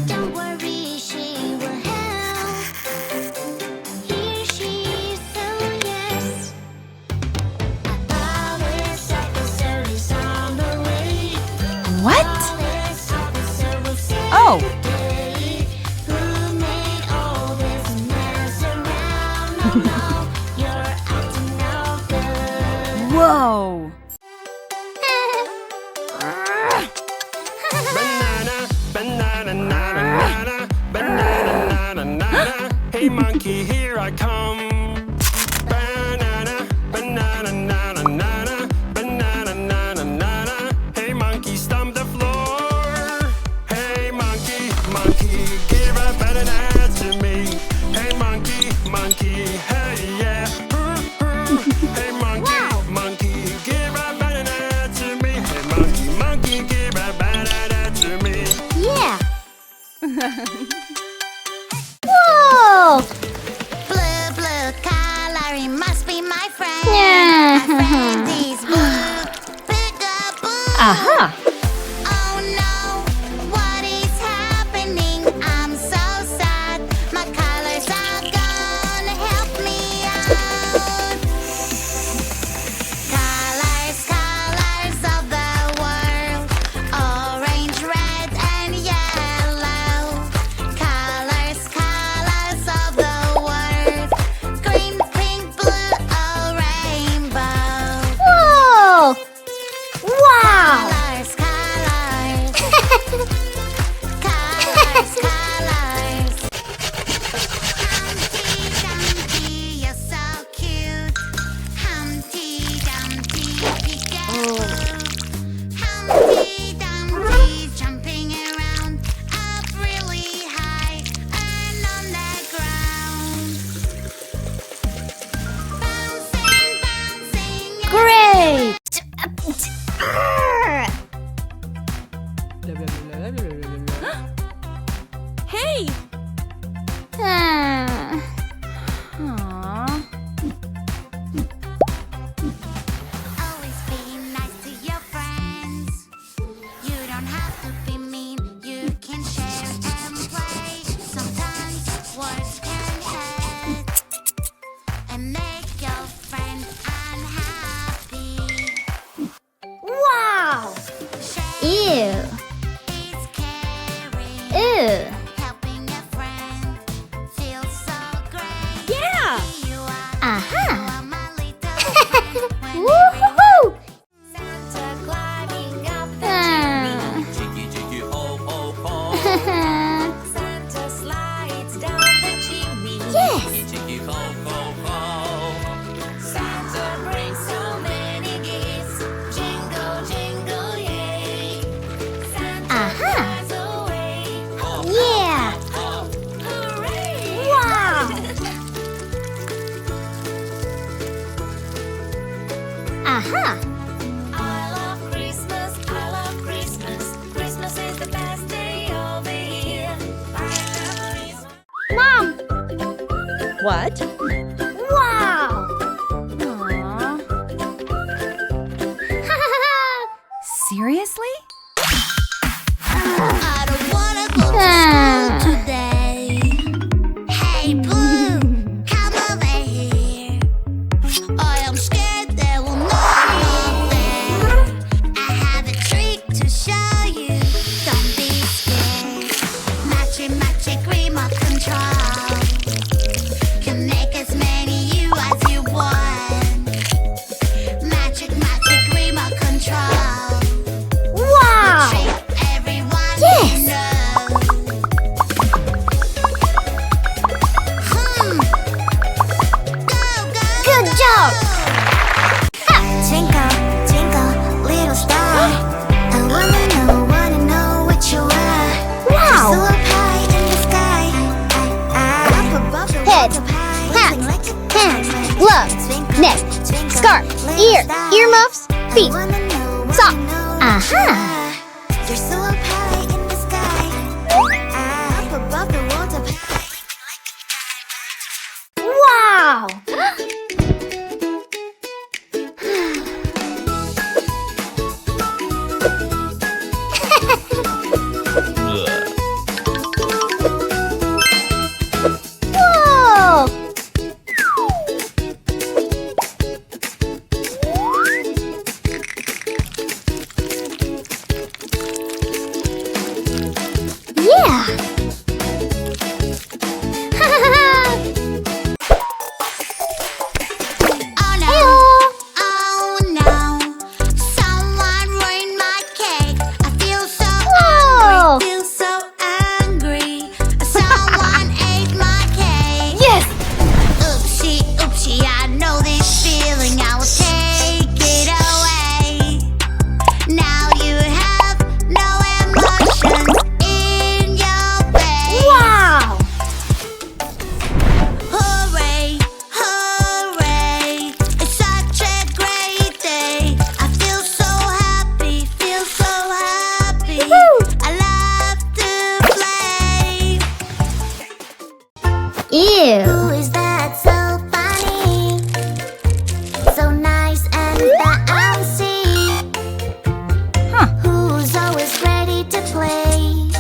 Don't worry, she will help. Here she is, so yes. Police officer is on the way. What? Police officer will say Oh. today, who made all this mess around? Oh no, you're acting no good. Whoa! Banana, banana, banana, banana, banana. Hey monkey, here I come. Banana, banana, banana, banana, banana, banana. Hey monkey, stomp the floor. Hey monkey, monkey, give a banana to me. Hey monkey, monkey, hey yeah. Hey monkey, monkey, give a banana to me. Hey monkey, monkey, give a banana to me. Yeah. Whoa! Blue, blue color, he must be my friend. Yeah. My friend is blue. Peekaboo. Aha! Oh no, what is happening? I'm so sad. My colors are gone. Help me out. Colors, colors of the world. Orange, red, and yellow. Colors, colors of the world. Green, pink, blue, a rainbow. Whoa! Wow! Colors, colors. Colors, colors. Humpty Dumpty, you're so cute. Humpty Dumpty, peekaboo. Humpty Dumpty, jumping around, up really high and on the ground. Bouncing, bouncing. Great! Hey! Aww. Always be nice to your friends. You don't have to be mean. You can share and play. Sometimes words can hurt and make your friend unhappy. Wow! Ew! It's caring. Ew! Helping a friend feels so great. Yeah! You are, Aha! you are my little friend. Woohoo! Santa climbing up the Ah. Jiggy, jiggy, ho, ho, ho. Santa slides down the chimney. Yes! Jiggy, ho, ho, ho. Santa brings so many gifts. Jingle, jingle, yay. Santa Aha. flies away. Yeah! Hooray! Wow! Aha! I love Christmas, I love Christmas. Christmas is the best day of the year. Mom! What? Wow! Seriously? I don't wanna go to school today. Hey, Blue, come over here. I am scared there will not be there. I have a trick to show you. Beep. Stop. Aha. You're so up high in the sky. Up above the world of Wow. Whoa. Yeah. Oh no, oh no. Someone ruined my cake. I feel so Whoa. angry, feel so angry. Someone ate my cake. Yes. Oopsie, oopsie, I know this feeling. I will take it away. Now you have no emotions in your face. Wow. Hooray, hooray. It's such a great day. I feel so happy, feel so happy. Woohoo. I love to play. Ew. Who is that so funny? So nice and bouncy. Huh. Who's always ready to play?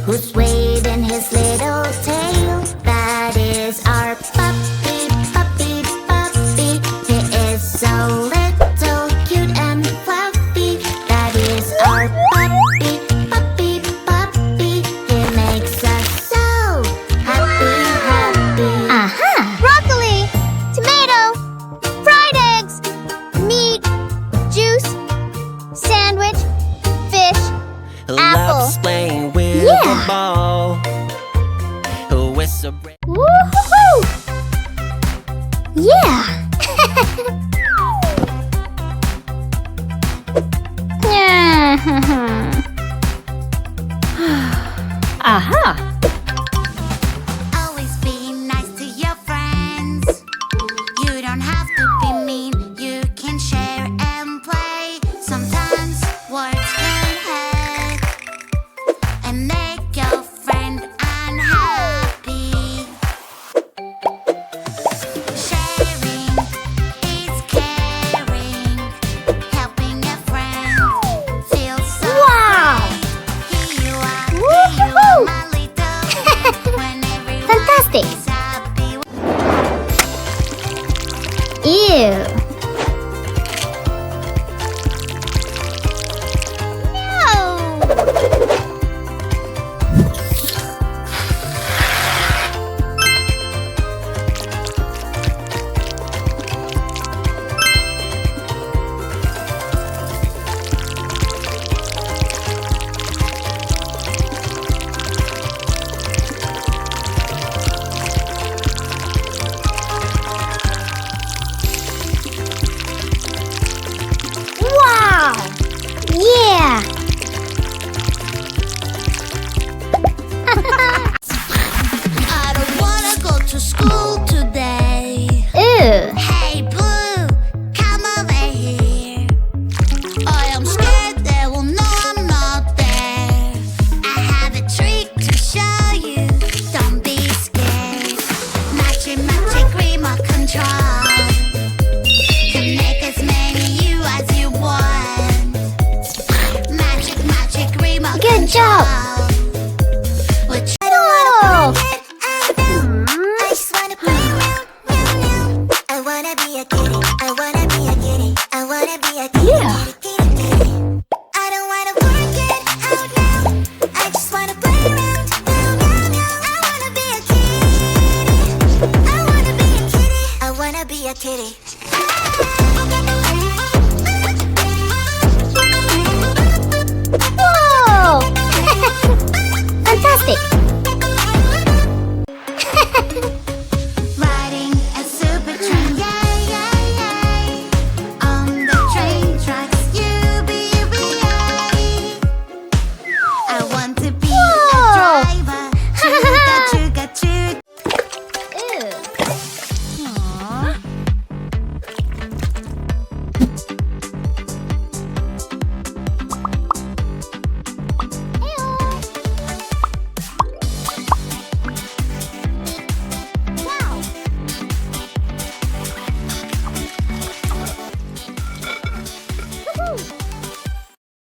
Who's waving his little tail? That is our puppy, puppy, puppy. He is so little, cute and fluffy. That is our puppy, puppy, puppy. He makes us so happy, happy. Aha. Broccoli, tomato, fried eggs, meat, juice, sandwich, fish. Apple. Loves playing with Yeah. the ball. Who is so brave? Woohoo! Yeah. Aha. Always be nice to your friends. You don't have to be mean. You can share and play. Sometimes words can hurt and make your friend unhappy. Sharing is caring. Helping a friend feels so Wow. great. Here you are, Woohoo. my little. When everyone Fantastic. is happy. Ew. No. Wow. Yeah. I don't wanna go to school today. Ew. Hey Blue, come over here. I am scared they will know I'm not there. I have a trick to show you. Don't be scared. Magic, magic remote control. Can make as many you as you want. Magic, magic remote Good job.